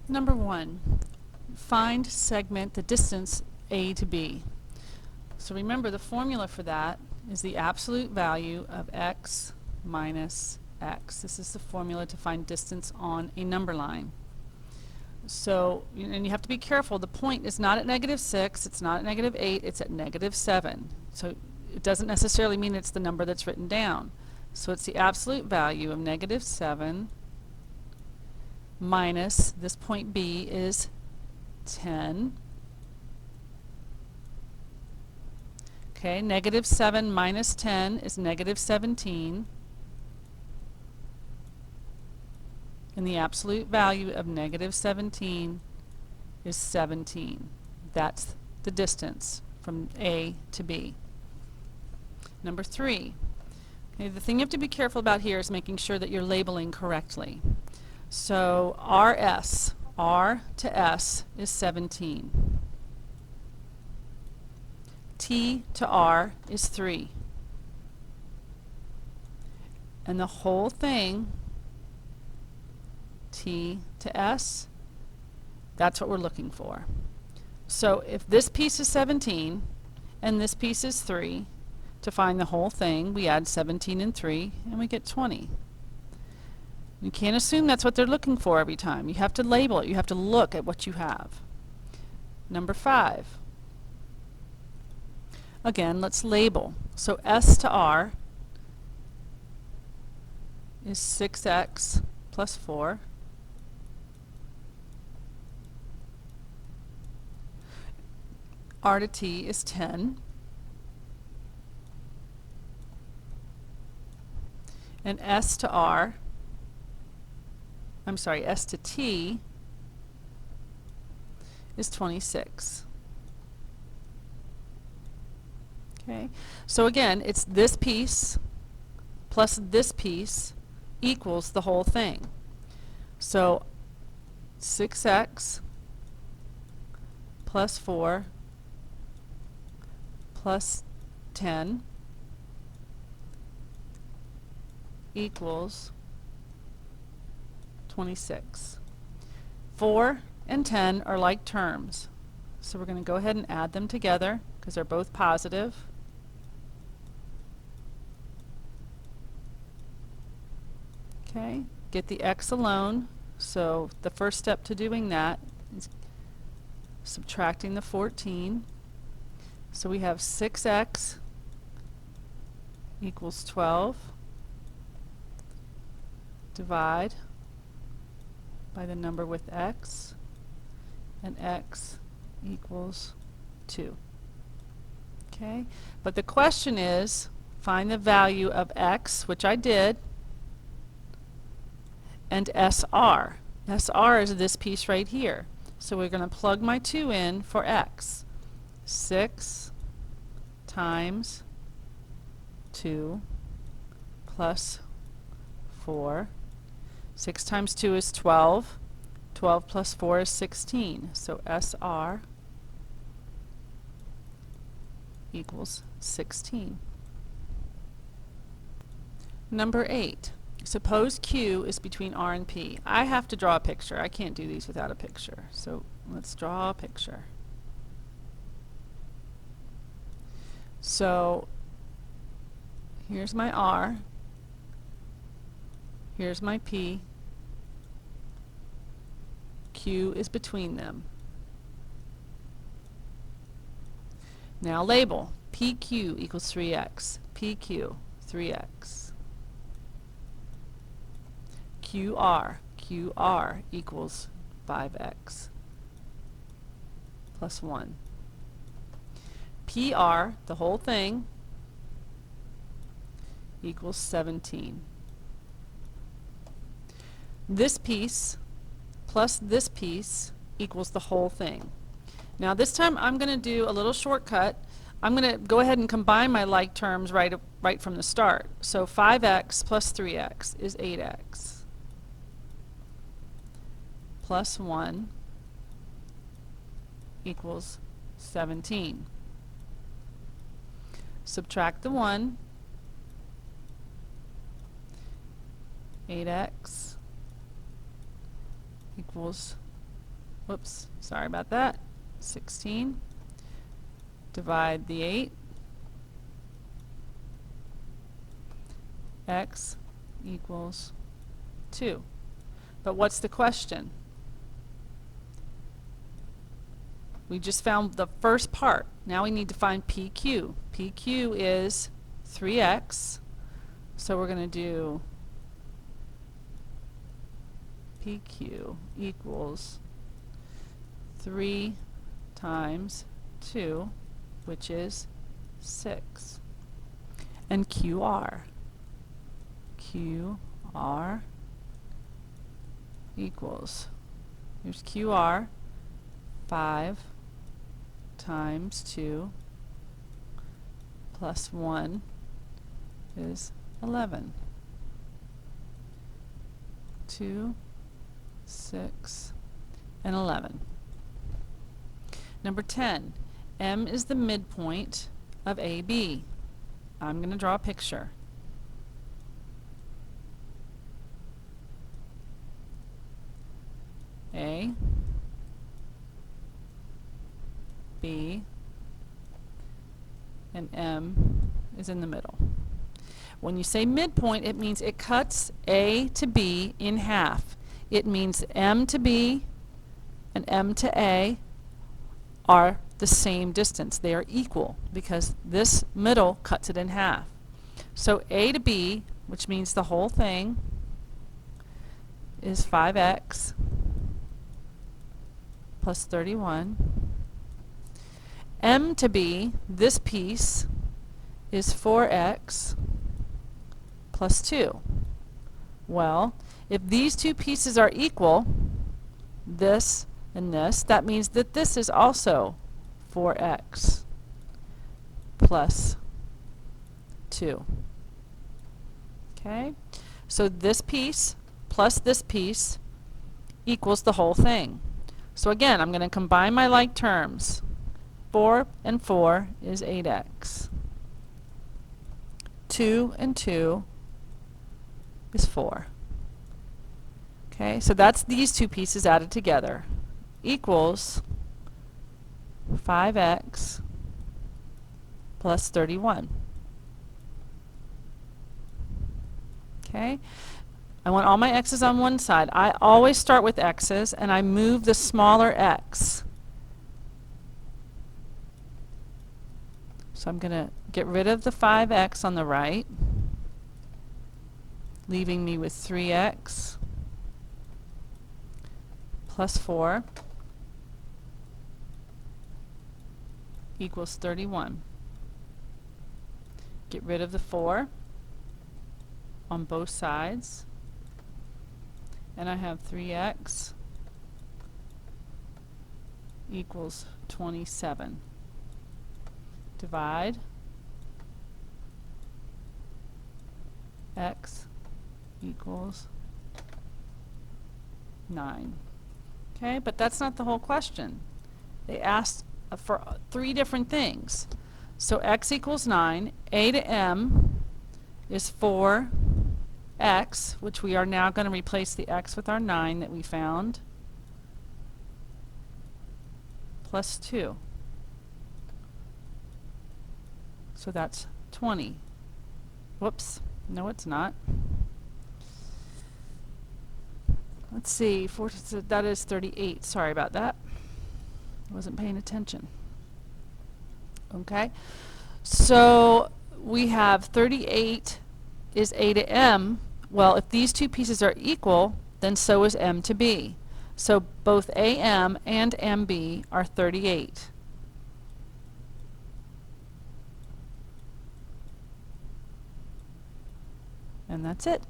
Number 1, find segment the distance A to B. So remember, the formula for that is the absolute value of x minus x. This is the formula to find distance on a number line. So, and you have to be careful, the point is not at -6, it's not at -8, it's at -7. So it doesn't necessarily mean it's the number that's written down. So it's the absolute value of -7 minus, this point B is 10. Okay, -7 minus 10 is -17. And the absolute value of -17 is 17. That's the distance from A to B. Number 3. Okay, the thing you have to be careful about here is making sure that you're labeling correctly. So RS, R to S is 17. T to R is 3. And the whole thing, T to S, that's what we're looking for. So if this piece is 17 and this piece is 3, to find the whole thing we add 17 and 3 and we get 20. You can't assume that's what they're looking for every time. You have to label it. You have to look at what you have. Number 5. Again, let's label. So S to R is 6x plus 4. R to T is 10. And S to R, I'm sorry, S to T is 26. Okay, so again, it's this piece plus this piece equals the whole thing. So 6x plus 4 plus 10 equals 26. 4 and 10 are like terms. So we're going to go ahead and add them together because they're both positive. Okay, get the x alone. So the first step to doing that is subtracting the 14. So we have 6x equals 12. Divide by the number with x, and x equals 2. Okay, but the question is, find the value of x, which I did, and SR. SR is this piece right here. So we're going to plug my 2 in for x. 6 times 2 plus 4. 6 times 2 is 12. 12 plus 4 is 16. So SR equals 16. Number 8. Suppose Q is between R and P. I have to draw a picture. I can't do these without a picture. So let's draw a picture. So here's my R. Here's my P. Q is between them. Now label. PQ equals 3x. PQ, 3x. QR equals 5x plus 1. PR, the whole thing, equals 17. This piece plus this piece equals the whole thing. Now this time I'm going to do a little shortcut. I'm going to go ahead and combine my like terms right from the start. So 5x plus 3x is 8x plus 1 equals 17. Subtract the 1. 8x equals whoops, sorry about that, 16, divide the 8, x equals 2. But what's the question? We just found the first part. Now we need to find PQ. PQ is 3x. So we're going to do PQ equals 3 times 2, which is 6. And QR. QR equals, here's QR, 5 times 2 plus 1 is 11. 2, 6, and 11. Number 10, M is the midpoint of AB. I'm going to draw a picture. A, B, and M is in the middle. When you say midpoint, it means it cuts A to B in half. It means M to B and M to A are the same distance. They are equal because this middle cuts it in half. So A to B, which means the whole thing, is 5x plus 31. M to B, this piece, is 4x plus 2. Well, if these two pieces are equal, this and this, that means that this is also 4x plus 2. Okay? So this piece plus this piece equals the whole thing. So again, I'm going to combine my like terms. 4 and 4 is 8x. 2 and 2 is 4. Okay, so that's these two pieces added together. Equals 5x plus 31. Okay, I want all my x's on one side. I always start with x's and I move the smaller x. So I'm going to get rid of the 5x on the right, leaving me with 3x plus 4 equals 31. Get rid of the 4 on both sides, and I have 3x equals 27. Divide x equals 9. Okay, but that's not the whole question. They asked for 3 different things. So x equals 9, A to M is 4x, which we are now going to replace the x with our 9 that we found, plus 2. So that's 20. Whoops, no it's not. Let's see, so that is 38. Sorry about that. I wasn't paying attention. Okay, so we have 38 is A to M. Well, if these two pieces are equal, then so is M to B. So both AM and MB are 38. And that's it.